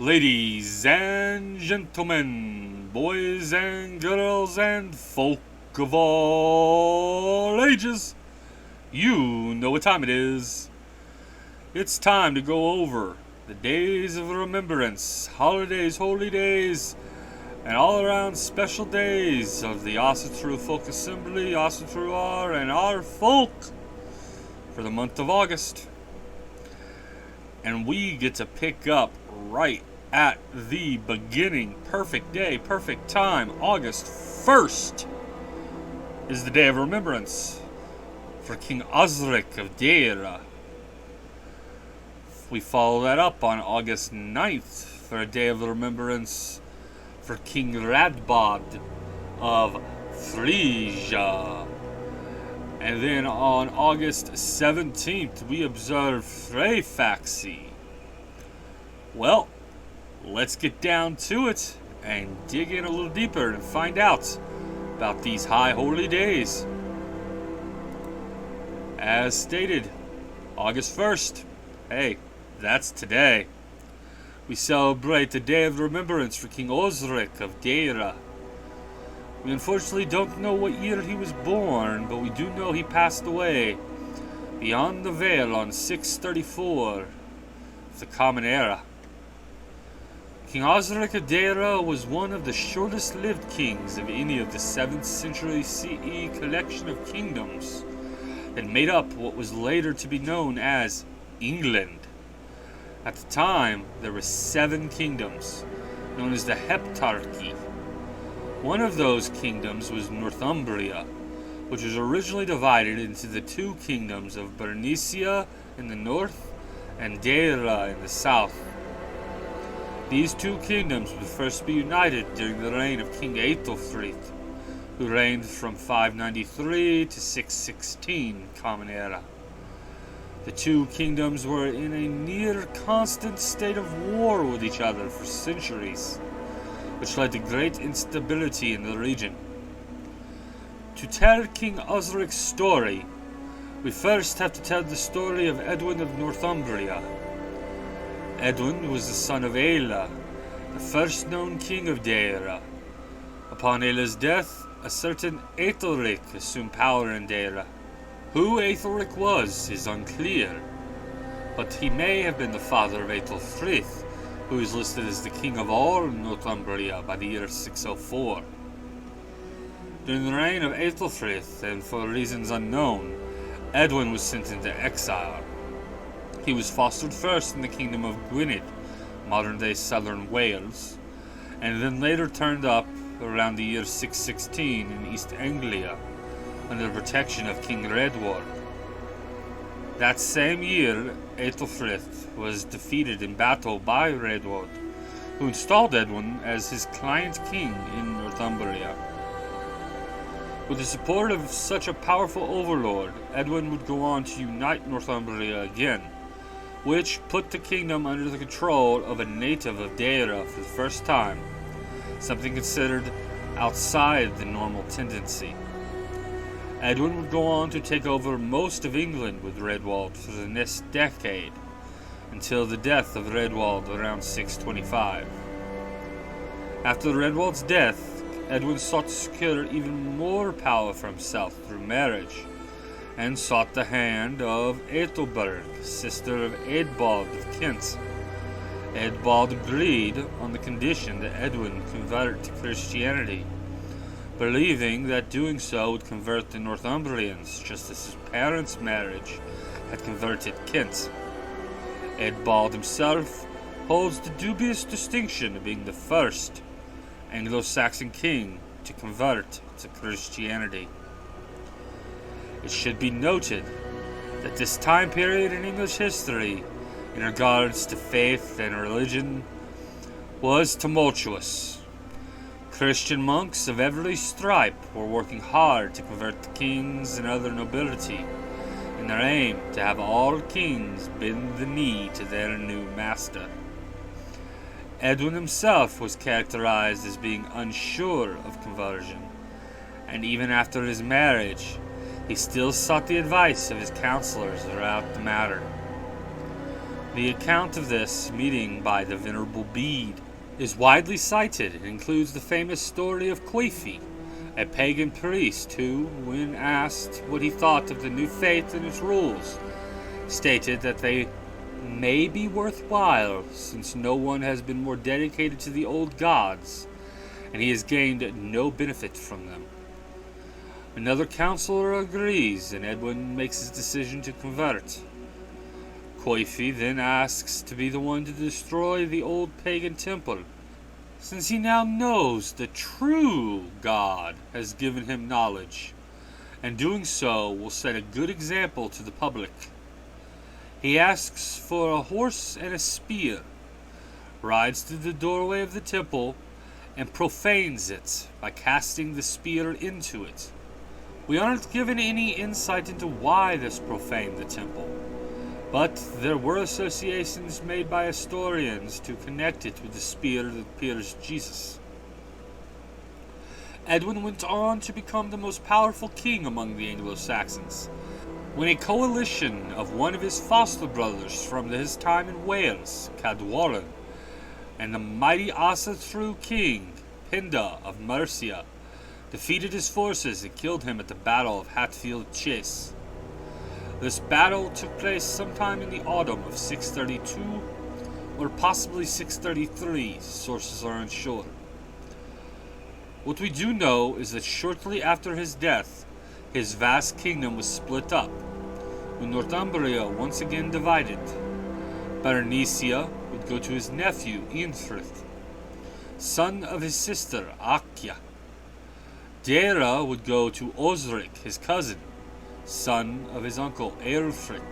Ladies and gentlemen, boys and girls, and folk of all ages, you know what time it is. It's time to go over the days of remembrance, holidays, holy days, and all around special days of the Asatru Folk Assembly, Asatru and our folk for the month of August. And we get to pick up right at the beginning. Perfect day, perfect time. August 1st is the day of remembrance for King Osric of Deira. We follow that up on August 9th for a day of remembrance for King Radbod of Freyfaxi. And then on August 17th, we observe Freyfaxi. Well, let's get down to it and dig in a little deeper and find out about these high holy days. As stated, August 1st, hey, that's today. We celebrate the day of remembrance for King Osric of Deira. We unfortunately don't know what year he was born, but we do know he passed away beyond the veil on 634 of the Common Era. King Osric of Deira was one of the shortest-lived kings of any of the 7th century CE collection of kingdoms that made up what was later to be known as England. At the time, there were 7 kingdoms, known as the Heptarchy. One of those kingdoms was Northumbria, which was originally divided into the 2 kingdoms of Bernicia in the north and Deira in the south. These 2 kingdoms would first be united during the reign of King Aethelfrith, who reigned from 593 to 616 Common Era. The 2 kingdoms were in a near constant state of war with each other for centuries, which led to great instability in the region. To tell King Osric's story, we first have to tell the story of Edwin of Northumbria. Edwin was the son of Aela, the first known king of Deira. Upon Aela's death, a certain Aethelric assumed power in Deira. Who Aethelric was is unclear, but he may have been the father of Aethelfrith, who is listed as the king of all Northumbria by the year 604. During the reign of Aethelfrith, and for reasons unknown, Edwin was sent into exile. He was fostered first in the kingdom of Gwynedd, modern-day southern Wales, and then later turned up around the year 616 in East Anglia, under the protection of King Radbod. That same year, Aethelfrith was defeated in battle by Radbod, who installed Edwin as his client king in Northumbria. With the support of such a powerful overlord, Edwin would go on to unite Northumbria again, which put the kingdom under the control of a native of Deira for the first time, something considered outside the normal tendency. Edwin would go on to take over most of England with Radbod for the next decade, until the death of Radbod around 625. After Radbod's death, Edwin sought to secure even more power for himself through marriage, and sought the hand of Ethelberg, sister of Eadbald of Kent. Eadbald agreed on the condition that Edwin convert to Christianity, believing that doing so would convert the Northumbrians, just as his parents' marriage had converted Kent. Eadbald himself holds the dubious distinction of being the first Anglo-Saxon king to convert to Christianity. It should be noted that this time period in English history, in regards to faith and religion, was tumultuous. Christian monks of every stripe were working hard to convert the kings and other nobility, in their aim to have all kings bend the knee to their new master. Edwin himself was characterized as being unsure of conversion, and even after his marriage, he still sought the advice of his counselors throughout the matter. The account of this meeting by the Venerable Bede is widely cited and includes the famous story of Coifi, a pagan priest who, when asked what he thought of the new faith and its rules, stated that they may be worthwhile since no one has been more dedicated to the old gods, and he has gained no benefit from them. Another counselor agrees, and Edwin makes his decision to convert. Coifi then asks to be the one to destroy the old pagan temple, since he now knows the true God has given him knowledge, and doing so will set a good example to the public. He asks for a horse and a spear, rides to the doorway of the temple, and profanes it by casting the spear into it. We aren't given any insight into why this profaned the temple, but there were associations made by historians to connect it with the spear that pierced Jesus. Edwin went on to become the most powerful king among the Anglo-Saxons, when a coalition of one of his foster brothers from his time in Wales, Cadwallon, and the mighty Asatru king, Pinda of Mercia, defeated his forces and killed him at the Battle of Hatfield Chase. This battle took place sometime in the autumn of 632, or possibly 633, sources are unsure. What we do know is that shortly after his death, his vast kingdom was split up, when Northumbria once again divided. Bernicia would go to his nephew Eanfrith, son of his sister Accia. Deira would go to Osric, his cousin, son of his uncle Aelfric.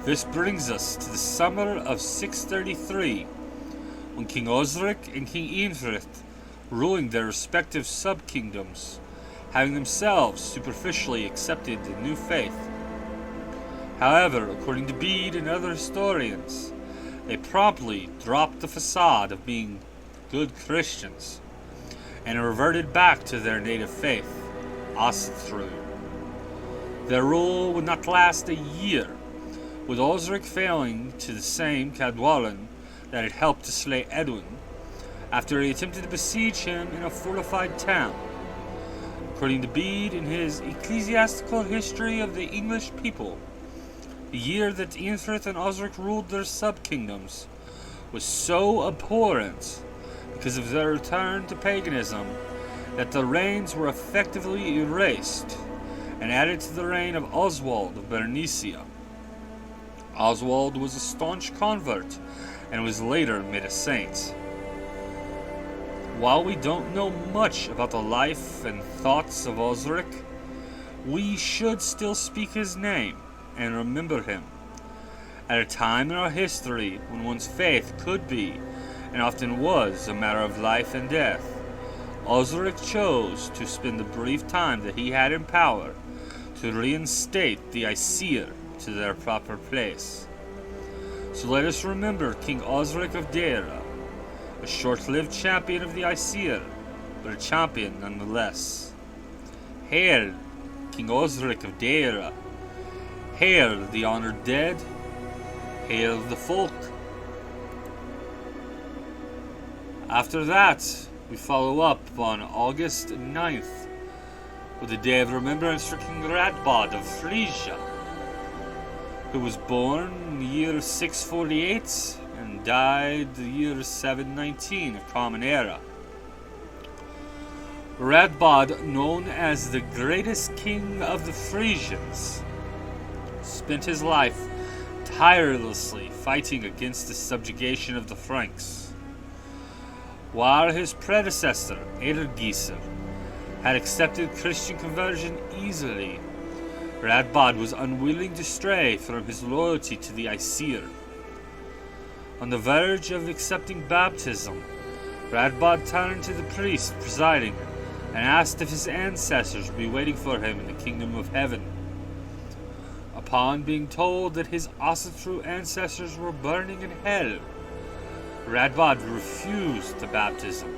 This brings us to the summer of 633, when King Osric and King Eanfrith ruling their respective sub-kingdoms, having themselves superficially accepted the new faith. However, according to Bede and other historians, they promptly dropped the facade of being good Christians and reverted back to their native faith, Asatru. Their rule would not last a year, with Osric failing to the same Cadwallon that had helped to slay Edwin, after he attempted to besiege him in a fortified town. According to Bede in his Ecclesiastical History of the English People, the year that Eanfrith and Osric ruled their sub-kingdoms was so abhorrent because of their return to paganism that the reigns were effectively erased and added to the reign of Oswald of Bernicia. Oswald was a staunch convert and was later made a saint. While we don't know much about the life and thoughts of Osric, we should still speak his name and remember him. At a time in our history when one's faith could be, and often was, a matter of life and death, Osric chose to spend the brief time that he had in power to reinstate the Aesir to their proper place. So let us remember King Osric of Deira, a short-lived champion of the Aesir, but a champion nonetheless. Hail, King Osric of Deira! Hail the honored dead! Hail the folk! After that, we follow up on August 9th with the Day of Remembrance for King Radbod of Frisia, who was born in the year 648 and died the year 719 of Common Era. Radbod, known as the greatest king of the Frisians, spent his life tirelessly fighting against the subjugation of the Franks. While his predecessor, Edelgisr, had accepted Christian conversion easily, Radbod was unwilling to stray from his loyalty to the Aesir. On the verge of accepting baptism, Radbod turned to the priest presiding and asked if his ancestors would be waiting for him in the kingdom of heaven. Upon being told that his Asatru ancestors were burning in hell, Radbod refused the baptism,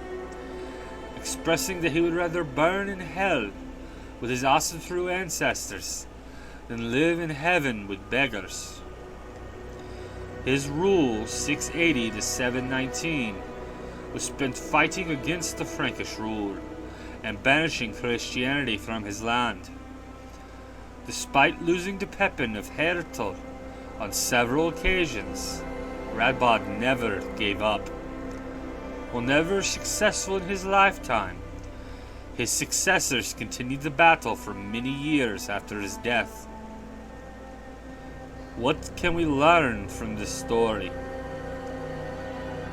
expressing that he would rather burn in hell with his Asatru ancestors than live in heaven with beggars. His rule, 680 to 719, was spent fighting against the Frankish rule and banishing Christianity from his land. Despite losing to Pepin of Hertel on several occasions, Radbod never gave up. While never successful in his lifetime, his successors continued the battle for many years after his death. What can we learn from this story?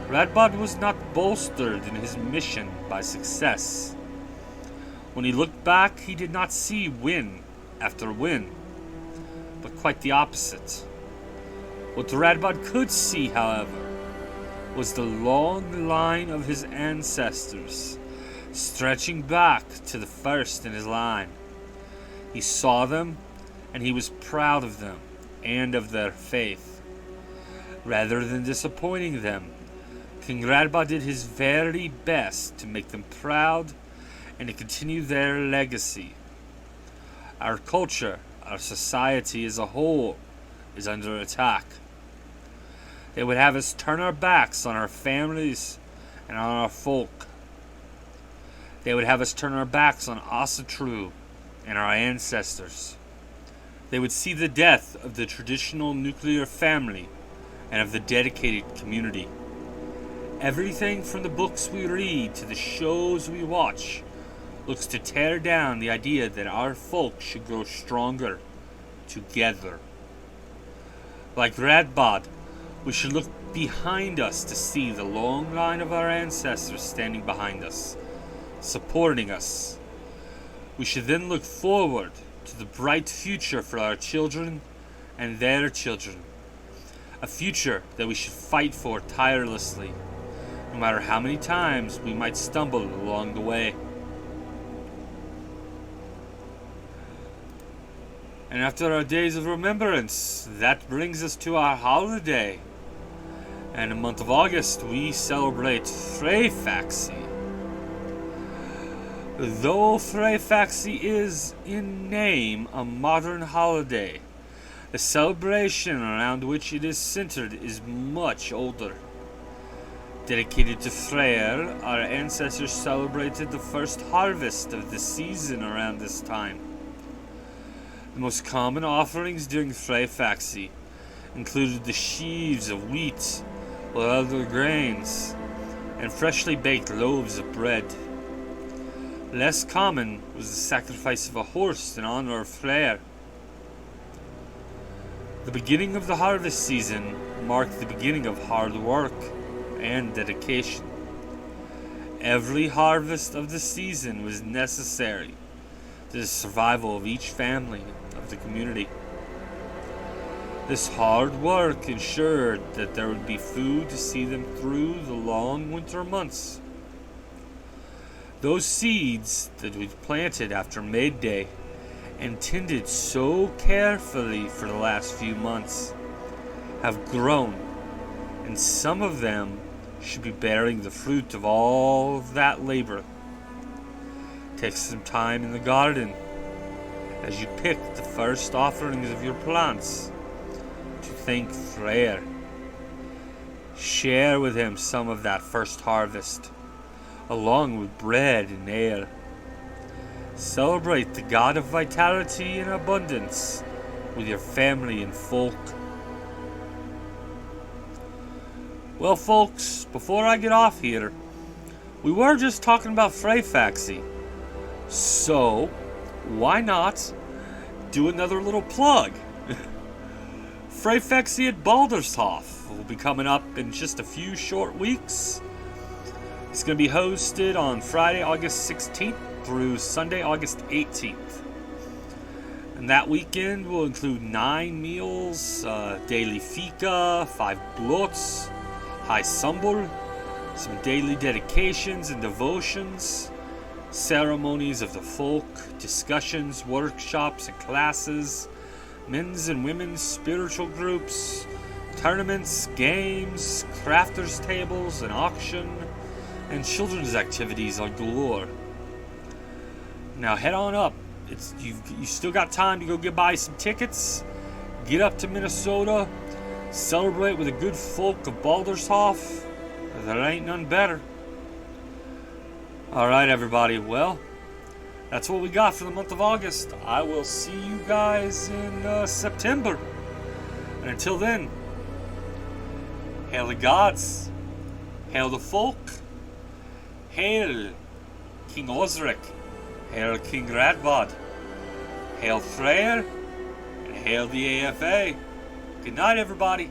Radbod was not bolstered in his mission by success. When he looked back, he did not see win after win, but quite the opposite. What Radbod could see, however, was the long line of his ancestors, stretching back to the first in his line. He saw them, and he was proud of them and of their faith. Rather than disappointing them, King Radbod did his very best to make them proud and to continue their legacy. Our culture, our society as a whole, is under attack. They would have us turn our backs on our families and on our folk. They would have us turn our backs on Asatru and our ancestors. They would see the death of the traditional nuclear family and of the dedicated community. Everything from the books we read to the shows we watch looks to tear down the idea that our folk should grow stronger together. Like Radbod, we should look behind us to see the long line of our ancestors standing behind us, supporting us. We should then look forward to the bright future for our children and their children. A future that we should fight for tirelessly, no matter how many times we might stumble along the way. And after our days of remembrance, that brings us to our holiday. And in the month of August, we celebrate Freyfaxi. Though Freyfaxi is, in name, a modern holiday, the celebration around which it is centered is much older. Dedicated to Freyr, our ancestors celebrated the first harvest of the season around this time. The most common offerings during Freyfaxi included the sheaves of wheat or other grains, and freshly baked loaves of bread. Less common was the sacrifice of a horse in honor of Freyr. The beginning of the harvest season marked the beginning of hard work and dedication. Every harvest of the season was necessary to the survival of each family of the community. This hard work ensured that there would be food to see them through the long winter months. Those seeds that we've planted after May-Day and tended so carefully for the last few months have grown, and some of them should be bearing the fruit of all of that labor. Take some time in the garden as you pick the first offerings of your plants to thank Freyr. Share with him some of that first harvest, along with bread and ale. Celebrate the God of vitality and abundance with your family and folk. Well, folks, before I get off here, we were just talking about Freyfaxi. So, why not do another little plug? Freyfaxi at Baldershof will be coming up in just a few short weeks. It's going to be hosted on Friday, August 16th through Sunday, August 18th. And that weekend will include 9 meals, daily fika, 5 blots, high sumbul, some daily dedications and devotions, ceremonies of the folk, discussions, workshops and classes, men's and women's spiritual groups, tournaments, games, crafters' tables, an auction, and children's activities on galore. Now head on up. You still got time to go buy some tickets. Get up to Minnesota. Celebrate with the good folk of Baldershof. There ain't none better. Alright, everybody. Well, that's what we got for the month of August. I will see you guys in September. And until then, hail the gods. Hail the folk. Hail King Osric. Hail King Radbod. Hail Freyr. And hail the AFA. Good night, everybody.